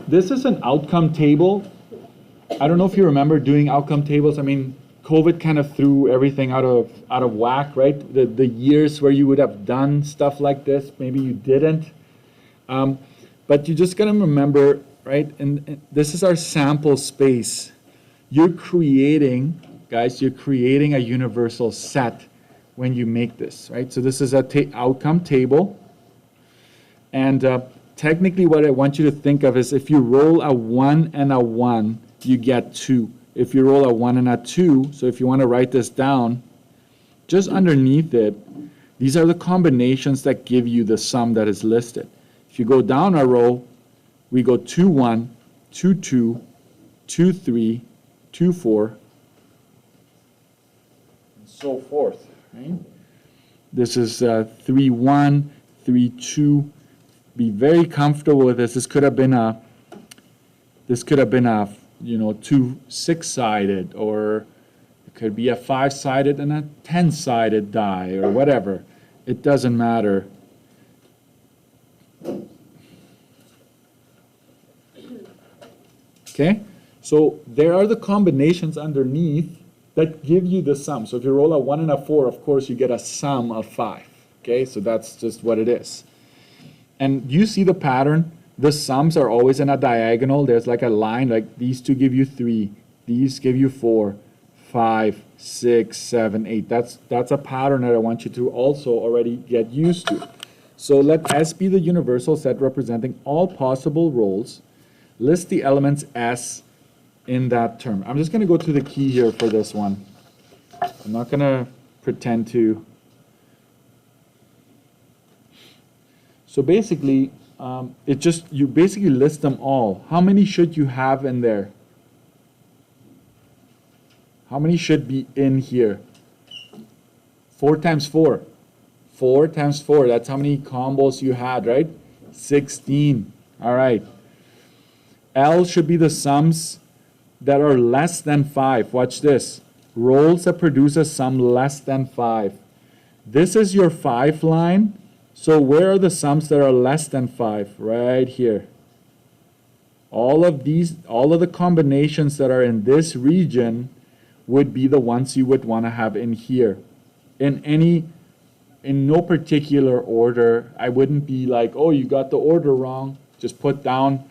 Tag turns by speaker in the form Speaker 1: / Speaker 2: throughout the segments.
Speaker 1: This is an outcome table. I don't know if you remember doing outcome tables. I mean, COVID kind of threw everything out of whack, right? The years where you would have done stuff like this, maybe you didn't. But you just gotta remember, right? And this is our sample space. You're creating, guys, you're creating a universal set when you make this, right? So this is a outcome table. And technically what I want you to think of is if you roll a 1 and a 1, you get 2. If you roll a 1 and a 2, so if you want to write this down, just underneath it, these are the combinations that give you the sum that is listed. If you go down a row, we go 2, 1, 2, 2, 2, 3, 2, 4, and so forth, right? This is 3, 1, 3, 2. Be very comfortable with this. This could have been a, you know, 2 6-sided, or it could be a 5-sided and a 10-sided die, or whatever. It doesn't matter. Okay, so there are the combinations underneath that give you the sum. So if you roll a 1 and a 4, of course you get a sum of 5. Okay, so that's just what it is. And you see the pattern. The sums are always in a diagonal. There's like a line, like these two give you 3, these give you 4, 5, 6, 7, 8. That's a pattern that I want you to also already get used to. So let S be the universal set representing all possible roles. List the elements S in that term. I'm just going to go to the key here for this one. I'm not going to pretend to. So basically, you basically list them all. How many should you have in there? How many should be in here? 4 times 4. 4 times 4, that's how many combos you had, right? 16. All right. L should be the sums that are less than 5. Watch this. Roles that produce a sum less than 5. This is your 5 line. So where are the sums that are less than 5? Right here. All of the combinations that are in this region would be the ones you would want to have in here. In no particular order. I wouldn't be like, oh, you got the order wrong. Just put down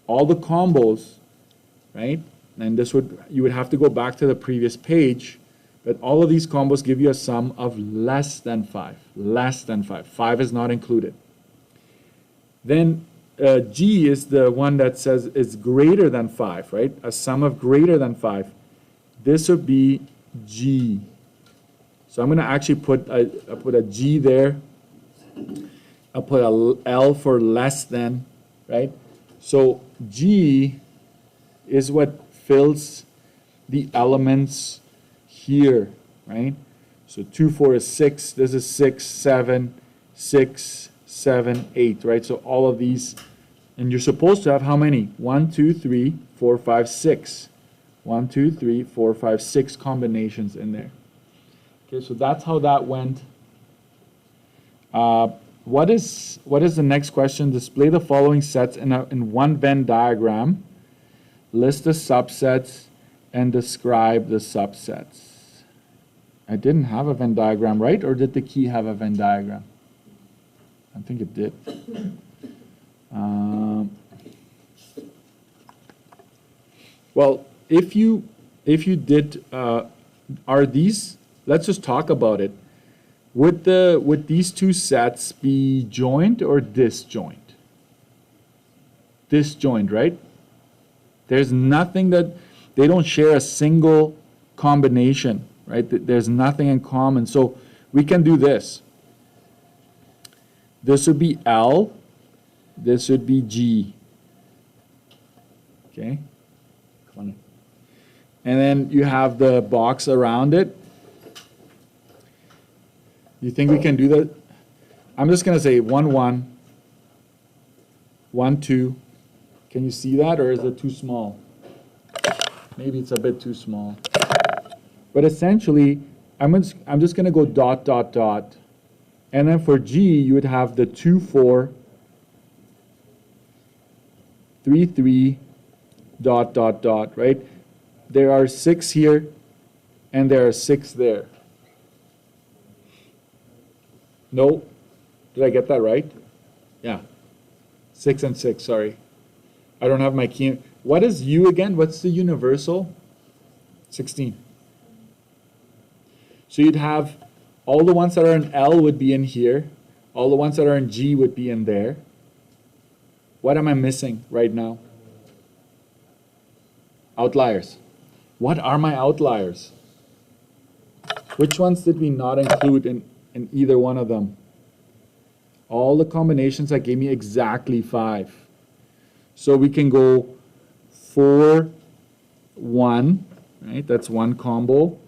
Speaker 1: all the combos, right? And you would have to go back to the previous page. But all of these combos give you a sum of less than 5. Less than 5. 5 is not included. Then G is the one that says it's greater than 5, right? A sum of greater than 5. This would be G. So I'm going to actually put a G there. I'll put a L for less than, right? So G is what fills the elements here, right? So 2, 4 is 6. This is 6, 7, 6, 7, 8, right? So all of these, and you're supposed to have how many? 1, 2, 3, 4, 5, 6. 1, 2, 3, 4, 5, 6 combinations in there. Okay, so that's how that went. What is the next question? Display the following sets in one Venn diagram. List the subsets and describe the subsets. I didn't have a Venn diagram, right? Or did the key have a Venn diagram? I think it did. Well, if you did, are these? Let's just talk about it. Would these two sets be joined or disjoint? Disjoint, right? There's nothing that they don't share a single combination, right? There's nothing in common. So we can do this. This would be L. This would be G. Okay? Come on. And then you have the box around it. You think we can do that? I'm just going to say 1, 1, 1, 2. Can you see that, or is it too small? Maybe it's a bit too small. But essentially, I'm just going to go dot, dot, dot. And then for G, you would have the 2, 4, 3, 3, dot, dot, dot, right? There are 6 here, and there are 6 there. No? Did I get that right? Yeah. 6 and 6, sorry. I don't have my key. What is U again? What's the universal? 16. So you'd have all the ones that are in L would be in here. All the ones that are in G would be in there. What am I missing right now? Outliers. What are my outliers? Which ones did we not include in either one of them? All the combinations that gave me exactly 5. So we can go 4, 1, right? That's one combo.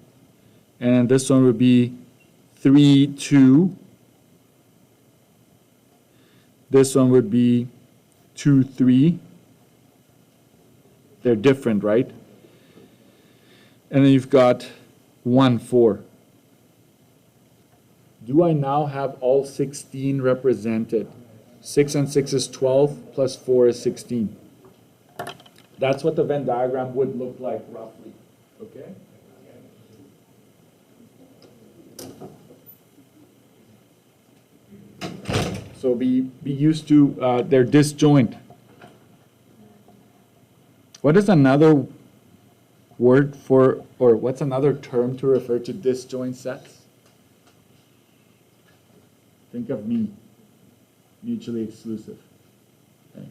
Speaker 1: And this one would be 3, 2. This one would be 2, 3. They're different, right? And then you've got 1, 4. Do I now have all 16 represented? 6 and 6 is 12, plus 4 is 16. That's what the Venn diagram would look like roughly, okay? So be used to their disjoint. What is another word for, or what's another term to refer to disjoint sets? Think of me, mutually exclusive. Okay.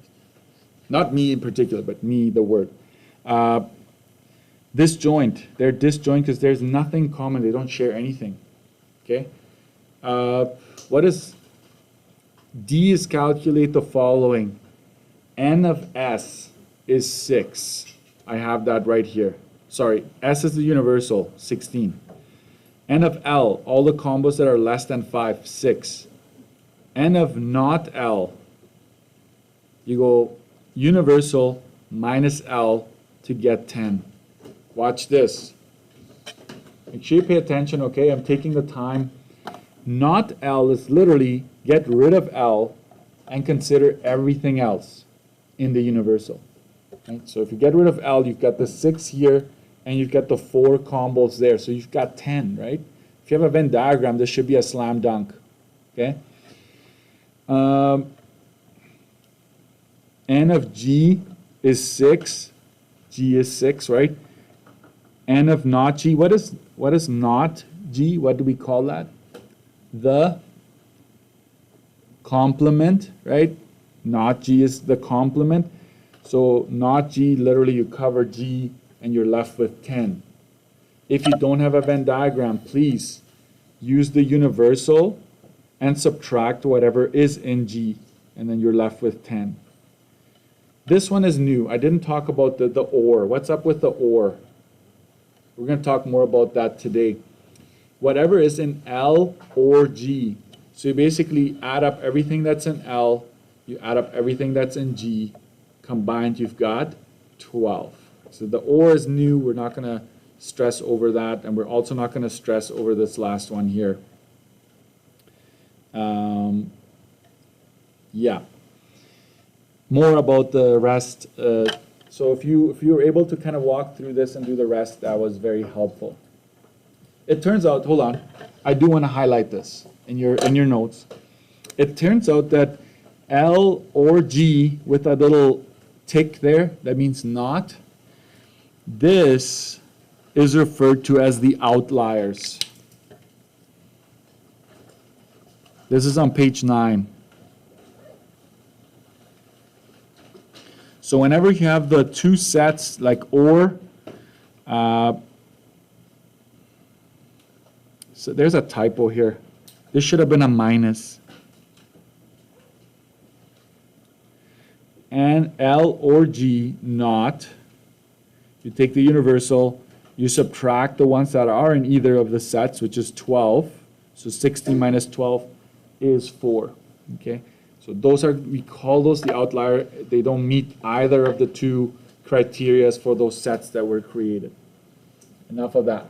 Speaker 1: Not me in particular, but me, the word. Disjoint, they're disjoint because there's nothing common, they don't share anything. Okay? What is, D is calculate the following. N of S is 6. I have that right here. Sorry, S is the universal, 16. N of L, all the combos that are less than 5, 6. N of not L, you go universal minus L to get 10. Watch this. Make sure you pay attention, okay? I'm taking the time. Not L is literally get rid of L and consider everything else in the universal. Right? So if you get rid of L, you've got the 6 here, and you've got the 4 combos there. So you've got 10, right? If you have a Venn diagram, this should be a slam dunk. Okay? N of G is 6. G is 6, right? N of not G. What is not G? What do we call that? The complement, right? Not G is the complement. So not G, literally you cover G and you're left with 10. If you don't have a Venn diagram, please use the universal and subtract whatever is in G, and then you're left with 10. This one is new. I didn't talk about the OR. What's up with the OR? We're going to talk more about that today. Whatever is in L or G. So you basically add up everything that's in L, you add up everything that's in G, combined you've got 12. So the OR is new. We're not going to stress over that, and we're also not going to stress over this last one here. Yeah. More about the rest. So if you were able to kind of walk through this and do the rest, that was very helpful. It turns out, hold on, I do want to highlight this in your notes. It turns out that L or G with a little tick there, that means not. This is referred to as the outliers. This is on page 9. So whenever you have the two sets like OR, so there's a typo here. This should have been a minus. And L or G not. You take the universal, you subtract the ones that are in either of the sets, which is 12. So 16 minus 12 is 4. Okay? So those are, we call those the outlier. They don't meet either of the two criteria for those sets that were created. Enough of that.